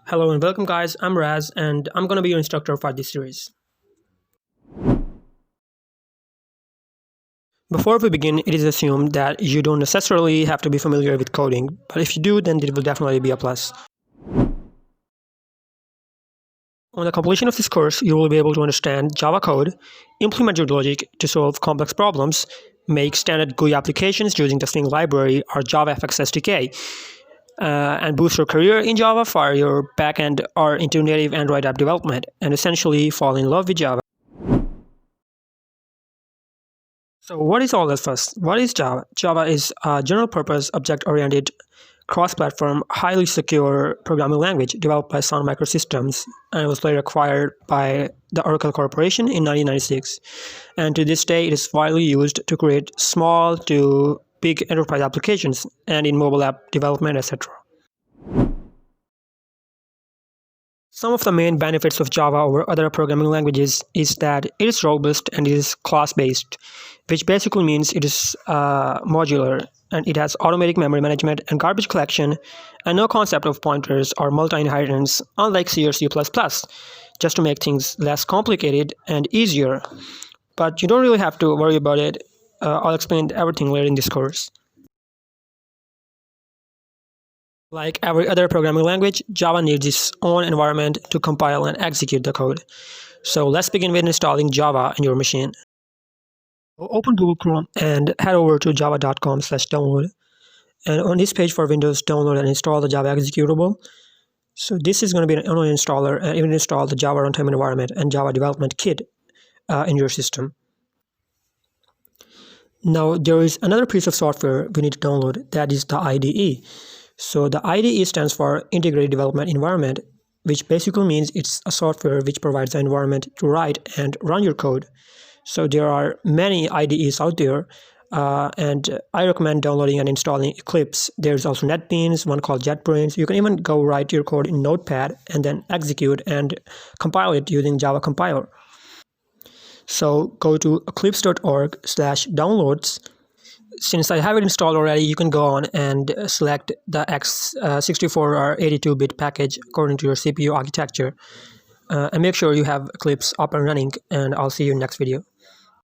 Hello and welcome guys, I'm Raz and I'm going to be your instructor for this series. Before we begin, it is assumed that you don't necessarily have to be familiar with coding, but if you do, then it will definitely be a plus. On the completion of this course, you will be able to understand Java code, implement your logic to solve complex problems, make standard GUI applications using the Swing library or JavaFX SDK, and boost your career in Java for your backend or into native Android app development, and essentially fall in love with Java. So what is all this first? What is Java? Java is a general-purpose, object-oriented, cross-platform, highly secure programming language developed by Sun Microsystems and was later acquired by the Oracle Corporation in 1996. And to this day, it is widely used to create small to big enterprise applications and in mobile app development, etc. Some of the main benefits of Java over other programming languages is that it is robust and it is class-based, which basically means it is modular and it has automatic memory management and garbage collection and no concept of pointers or multi-inheritance, unlike C or C++, just to make things less complicated and easier. But you don't really have to worry about it. I'll explain everything later in this course. Like every other programming language, Java needs its own environment to compile and execute the code. So let's begin with installing Java on your machine. Open Google Chrome and head over to java.com/download. And on this page for Windows, download and install the Java executable. So this is going to be an online installer, and it will install the Java runtime environment and Java development kit in your system. Now there is another piece of software we need to download, that is the IDE. So the IDE stands for Integrated Development Environment, which basically means it's a software which provides an environment to write and run your code. So there are many IDEs out there, and I recommend downloading and installing Eclipse. There's also NetBeans, one called JetBrains. You can even go write your code in Notepad and then execute and compile it using Java compiler. So go to eclipse.org/downloads. Since I have it installed already, you can go on and select the x64 or 82-bit package according to your CPU architecture. And make sure you have Eclipse up and running, and I'll see you in the next video.